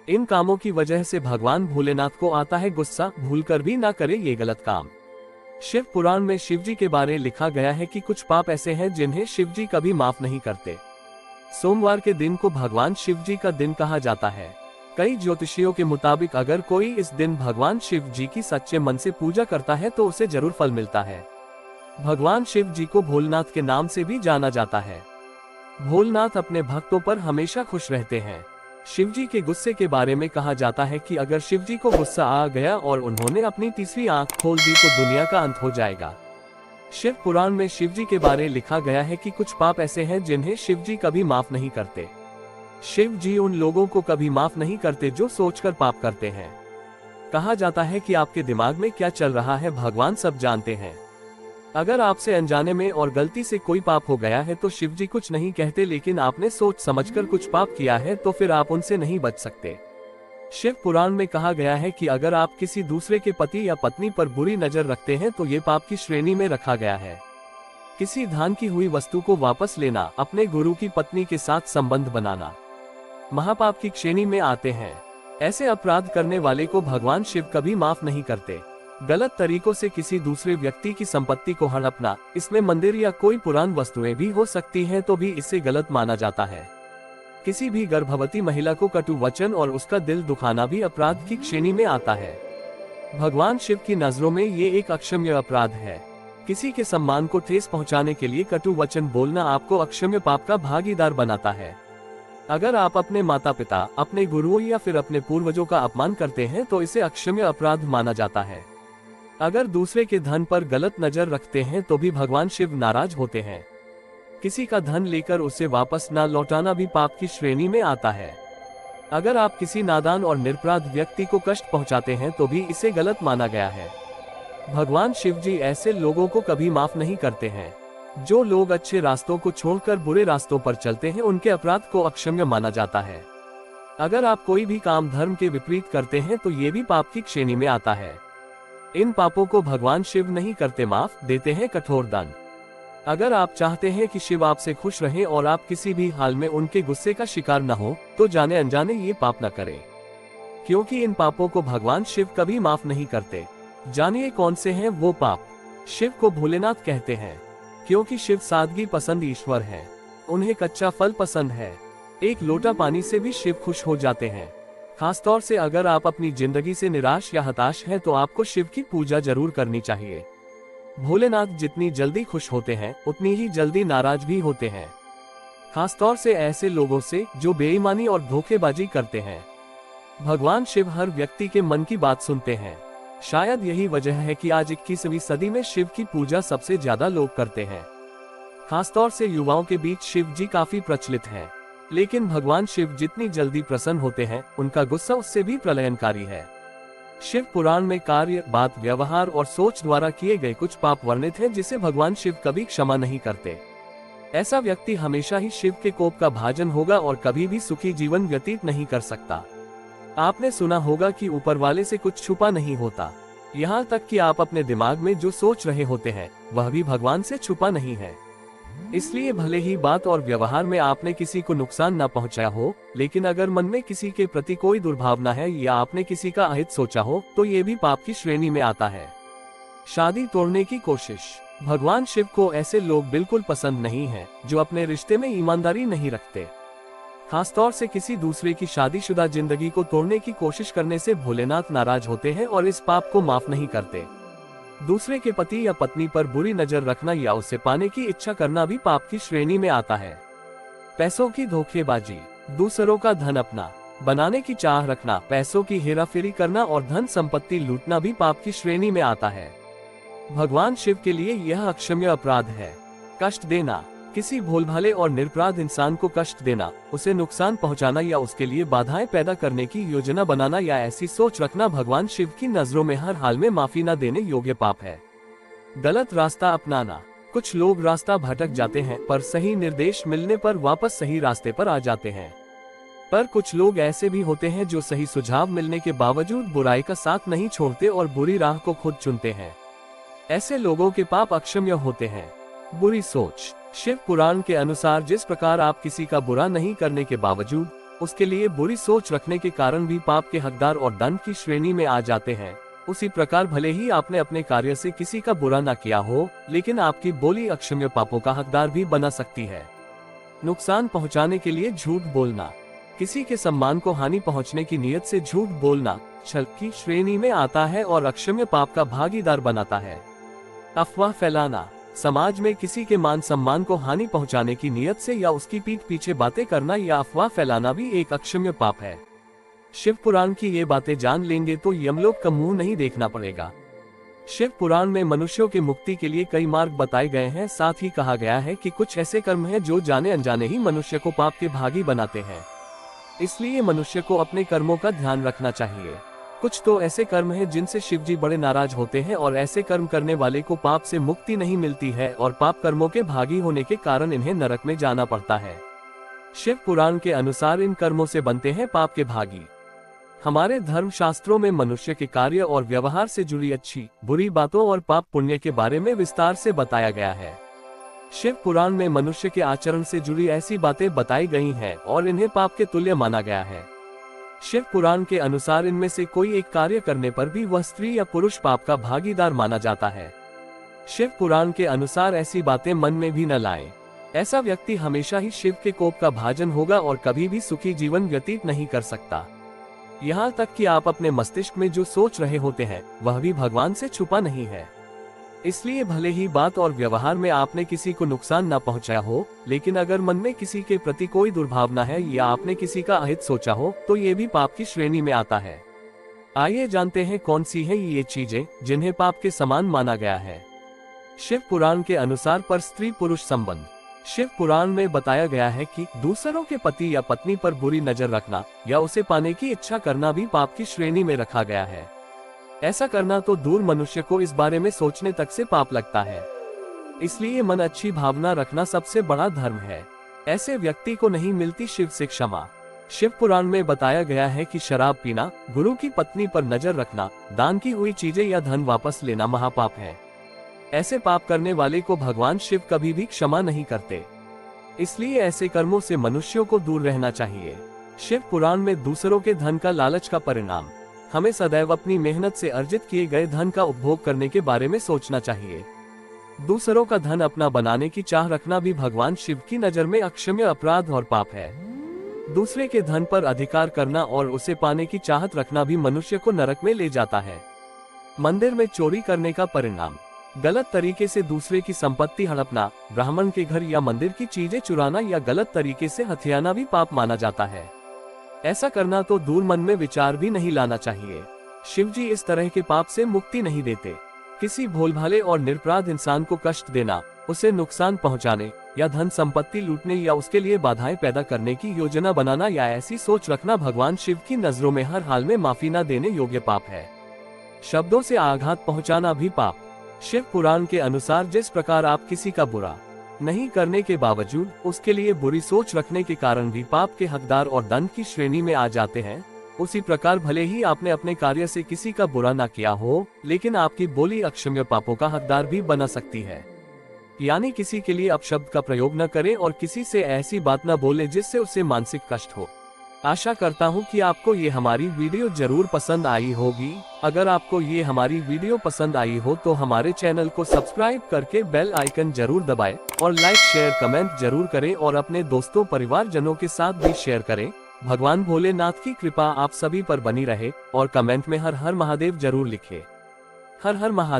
इन कामों की वजह से भगवान भोलेनाथ को आता है गुस्सा, भूलकर भी ना करे ये गलत काम। शिव पुराण में शिवजी के बारे लिखा गया है कि कुछ पाप ऐसे हैं जिन्हें शिवजी कभी माफ नहीं करते। सोमवार के दिन को भगवान शिवजी का दिन कहा जाता है। कई ज्योतिषियों के मुताबिक अगर कोई इस दिन भगवान शिव जी की सच्चे मन से पूजा करता है तो उसे जरूर फल मिलता है। भगवान शिव जी को भोलेनाथ के नाम से भी जाना जाता है। भोलेनाथ अपने भक्तों पर हमेशा खुश रहते हैं। शिवजी के गुस्से के बारे में कहा जाता है कि अगर शिवजी को गुस्सा आ गया और उन्होंने अपनी तीसरी आंख खोल दी तो दुनिया का अंत हो जाएगा। शिव पुराण में शिवजी के बारे लिखा गया है कि कुछ पाप ऐसे हैं जिन्हें शिवजी कभी माफ नहीं करते। शिव जी उन लोगों को कभी माफ नहीं करते जो सोचकर पाप करते हैं। कहा जाता है कि आपके दिमाग में क्या चल रहा है भगवान सब जानते हैं। अगर आपसे अनजाने में और गलती से कोई पाप हो गया है तो शिवजी कुछ नहीं कहते, लेकिन आपने सोच समझकर कुछ पाप किया है तो फिर आप उनसे नहीं बच सकते। शिव पुराण में कहा गया है कि अगर आप किसी दूसरे के पति या पत्नी पर बुरी नजर रखते हैं तो ये पाप की श्रेणी में रखा गया है। किसी दान की हुई वस्तु को वापस लेना, अपने गुरु की पत्नी के साथ संबंध बनाना महापाप की श्रेणी में आते हैं। ऐसे अपराध करने वाले को भगवान शिव कभी माफ नहीं करते। गलत तरीकों से किसी दूसरे व्यक्ति की संपत्ति को हड़पना, इसमें मंदिर या कोई पुरानी वस्तुएं भी हो सकती हैं, तो भी इसे गलत माना जाता है। किसी भी गर्भवती महिला को कटु वचन और उसका दिल दुखाना भी अपराध की श्रेणी में आता है। भगवान शिव की नजरों में ये एक अक्षम्य अपराध है। किसी के सम्मान को ठेस पहुंचाने के लिए कटु वचन बोलना आपको अक्षम्य पाप का भागीदार बनाता है। अगर आप अपने माता पिता, अपने गुरुओं या फिर अपने पूर्वजों का अपमान करते हैं तो इसे अक्षम्य अपराध माना जाता है। अगर दूसरे के धन पर गलत नजर रखते हैं तो भी भगवान शिव नाराज होते हैं। किसी का धन लेकर उसे वापस न लौटाना भी पाप की श्रेणी में आता है। अगर आप किसी नादान और निरपराध व्यक्ति को कष्ट पहुंचाते हैं तो भी इसे गलत माना गया है। भगवान शिव जी ऐसे लोगों को कभी माफ नहीं करते हैं। जो लोग अच्छे रास्तों को छोड़कर बुरे रास्तों पर चलते हैं उनके अपराध को अक्षम्य माना जाता है। अगर आप कोई भी काम धर्म के विपरीत करते हैं तो ये भी पाप की श्रेणी में आता है। इन पापों को भगवान शिव नहीं करते माफ, देते हैं कठोर दंड। अगर आप चाहते हैं कि शिव आपसे खुश रहें और आप किसी भी हाल में उनके गुस्से का शिकार न हो तो जाने अनजाने ये पाप न करें, क्योंकि इन पापों को भगवान शिव कभी माफ नहीं करते। जानिए कौन से हैं वो पाप। शिव को भोलेनाथ कहते हैं क्योंकि शिव सादगी पसंद ईश्वर है। उन्हें कच्चा फल पसंद है। एक लोटा पानी से भी शिव खुश हो जाते हैं। खासतौर से अगर आप अपनी जिंदगी से निराश या हताश हैं तो आपको शिव की पूजा जरूर करनी चाहिए। भोलेनाथ जितनी जल्दी खुश होते हैं उतनी ही जल्दी नाराज भी होते हैं, खासतौर से ऐसे लोगों से जो बेईमानी और धोखेबाजी करते हैं। भगवान शिव हर व्यक्ति के मन की बात सुनते हैं। शायद यही वजह है कि आज 21वीं सदी में शिव की पूजा सबसे ज्यादा लोग करते हैं। खासतौर से युवाओं के बीच शिव जी काफी प्रचलित हैं। लेकिन भगवान शिव जितनी जल्दी प्रसन्न होते हैं उनका गुस्सा उससे भी प्रलयनकारी है। शिव पुराण में कार्य, बात, व्यवहार और सोच द्वारा किए गए कुछ पाप वर्णित हैं जिसे भगवान शिव कभी क्षमा नहीं करते। ऐसा व्यक्ति हमेशा ही शिव के कोप का भाजन होगा और कभी भी सुखी जीवन व्यतीत नहीं कर सकता। आपने सुना होगा कि ऊपर वाले से कुछ छुपा नहीं होता। यहाँ तक कि आप अपने दिमाग में जो सोच रहे होते हैं वह भी भगवान से छुपा नहीं है। इसलिए भले ही बात और व्यवहार में आपने किसी को नुकसान न पहुंचाया हो, लेकिन अगर मन में किसी के प्रति कोई दुर्भावना है या आपने किसी का अहित सोचा हो तो ये भी पाप की श्रेणी में आता है। शादी तोड़ने की कोशिश। भगवान शिव को ऐसे लोग बिल्कुल पसंद नहीं हैं जो अपने रिश्ते में ईमानदारी नहीं रखते। खासतौर से किसी दूसरे की शादीशुदा जिंदगी को तोड़ने की कोशिश करने से भोलेनाथ नाराज होते हैं और इस पाप को माफ नहीं करते। दूसरे के पति या पत्नी पर बुरी नजर रखना या उसे पाने की इच्छा करना भी पाप की श्रेणी में आता है। पैसों की धोखेबाजी। दूसरों का धन अपना बनाने की चाह रखना, पैसों की हेराफेरी करना और धन संपत्ति लूटना भी पाप की श्रेणी में आता है। भगवान शिव के लिए यह अक्षम्य अपराध है। कष्ट देना। किसी भोलभाले और निरपराध इंसान को कष्ट देना, उसे नुकसान पहुंचाना या उसके लिए बाधाएं पैदा करने की योजना बनाना या ऐसी सोच रखना भगवान शिव की नजरों में हर हाल में माफी न देने योग्य पाप है। गलत रास्ता अपनाना। कुछ लोग रास्ता भटक जाते हैं पर सही निर्देश मिलने पर वापस सही रास्ते पर आ जाते हैं, पर कुछ लोग ऐसे भी होते हैं जो सही सुझाव मिलने के बावजूद बुराई का साथ नहीं छोड़ते और बुरी राह को खुद चुनते हैं। ऐसे लोगों के पाप अक्षम्य होते हैं। बुरी सोच। शिव पुराण के अनुसार जिस प्रकार आप किसी का बुरा नहीं करने के बावजूद उसके लिए बुरी सोच रखने के कारण भी पाप के हकदार और दंड की श्रेणी में आ जाते हैं। उसी प्रकार भले ही आपने अपने कार्य से किसी का बुरा ना किया हो, लेकिन आपकी बोली अक्षम्य पापों का हकदार भी बना सकती है। नुकसान पहुंचाने के लिए झूठ बोलना। किसी के सम्मान को हानि पहुंचने की नीयत से झूठ बोलना छल की श्रेणी में आता है और अक्षम्य पाप का भागीदार बनाता है। अफवाह फैलाना। समाज में किसी के मान सम्मान को हानि पहुंचाने की नीयत से या उसकी पीठ पीछे बातें करना या अफवाह फैलाना भी एक अक्षम्य पाप है। शिव पुराण की ये बातें जान लेंगे तो यमलोक का मुंह नहीं देखना पड़ेगा। शिव पुराण में मनुष्यों की मुक्ति के लिए कई मार्ग बताए गए हैं। साथ ही कहा गया है कि कुछ ऐसे कर्म हैं जो जाने अनजाने ही मनुष्य को पाप के भागी बनाते हैं। इसलिए मनुष्य को अपने कर्मों का ध्यान रखना चाहिए। कुछ तो ऐसे कर्म हैं जिनसे शिव जी बड़े नाराज होते हैं और ऐसे कर्म करने वाले को पाप से मुक्ति नहीं मिलती है और पाप कर्मों के भागी होने के कारण इन्हें नरक में जाना पड़ता है। शिव पुराण के अनुसार इन कर्मों से बनते हैं पाप के भागी। हमारे धर्म शास्त्रों में मनुष्य के कार्य और व्यवहार से जुड़ी अच्छी बुरी बातों और पाप पुण्य के बारे में विस्तार से बताया गया है। शिव पुराण में मनुष्य के आचरण से जुड़ी ऐसी बातें बताई गई हैं और इन्हें पाप के तुल्य माना गया है। शिव पुराण के अनुसार इनमें से कोई एक कार्य करने पर भी वह स्त्री या पुरुष पाप का भागीदार माना जाता है। शिव पुराण के अनुसार ऐसी बातें मन में भी न लाएं। ऐसा व्यक्ति हमेशा ही शिव के कोप का भाजन होगा और कभी भी सुखी जीवन व्यतीत नहीं कर सकता। यहाँ तक कि आप अपने मस्तिष्क में जो सोच रहे होते हैं वह भी भगवान से छुपा नहीं है। इसलिए भले ही बात और व्यवहार में आपने किसी को नुकसान न पहुंचाया हो, लेकिन अगर मन में किसी के प्रति कोई दुर्भावना है या आपने किसी का अहित सोचा हो तो ये भी पाप की श्रेणी में आता है। आइए जानते हैं कौन सी है ये चीजें जिन्हें पाप के समान माना गया है। शिव पुराण के अनुसार पर स्त्री पुरुष संबंध। शिव पुराण में बताया गया है कि दूसरों के पति या पत्नी पर बुरी नजर रखना या उसे पाने की इच्छा करना भी पाप की श्रेणी में रखा गया है। ऐसा करना तो दूर मनुष्य को इस बारे में सोचने तक से पाप लगता है। इसलिए मन अच्छी भावना रखना सबसे बड़ा धर्म है। ऐसे व्यक्ति को नहीं मिलती शिव से क्षमा। शिव पुराण में बताया गया है कि शराब पीना, गुरु की पत्नी पर नजर रखना, दान की हुई चीजें या धन वापस लेना महापाप है। ऐसे पाप करने वाले को भगवान शिव कभी भी क्षमा नहीं करते। इसलिए ऐसे कर्मों से मनुष्यों को दूर रहना चाहिए। शिव पुराण में दूसरों के धन का लालच का परिणाम। हमें सदैव अपनी मेहनत से अर्जित किए गए धन का उपभोग करने के बारे में सोचना चाहिए। दूसरों का धन अपना बनाने की चाह रखना भी भगवान शिव की नजर में अक्षम्य अपराध और पाप है। दूसरे के धन पर अधिकार करना और उसे पाने की चाहत रखना भी मनुष्य को नरक में ले जाता है। मंदिर में चोरी करने का परिणाम। गलत तरीके से दूसरे की संपत्ति हड़पना, ब्राह्मण के घर या मंदिर की चीजें चुराना या गलत तरीके से हथियाना भी पाप माना जाता है। ऐसा करना तो दूर मन में विचार भी नहीं लाना चाहिए। शिव जी इस तरह के पाप से मुक्ति नहीं देते। किसी भोलभाले और निरपराध इंसान को कष्ट देना, उसे नुकसान पहुंचाने या धन संपत्ति लूटने या उसके लिए बाधाएं पैदा करने की योजना बनाना या ऐसी सोच रखना भगवान शिव की नजरों में हर हाल में माफी न देने योग्य पाप है। शब्दों से आघात पहुंचाना भी पाप। शिव पुराण के अनुसार जिस प्रकार आप किसी का बुरा नहीं करने के बावजूद उसके लिए बुरी सोच रखने के कारण भी पाप के हकदार और दंड की श्रेणी में आ जाते हैं, उसी प्रकार भले ही आपने अपने कार्य से किसी का बुरा ना किया हो, लेकिन आपकी बोली अक्षम्य पापों का हकदार भी बना सकती है। यानी किसी के लिए अपशब्द का प्रयोग न करें और किसी से ऐसी बात न बोले जिससे उसे मानसिक कष्ट हो। आशा करता हूँ कि आपको ये हमारी वीडियो जरूर पसंद आई होगी। अगर आपको ये हमारी वीडियो पसंद आई हो तो हमारे चैनल को सब्सक्राइब करके बेल आइकन जरूर दबाएं और लाइक शेयर कमेंट जरूर करें और अपने दोस्तों परिवारजनों के साथ भी शेयर करें। भगवान भोलेनाथ की कृपा आप सभी पर बनी रहे और कमेंट में हर हर महादेव जरूर लिखें। हर हर महादेव।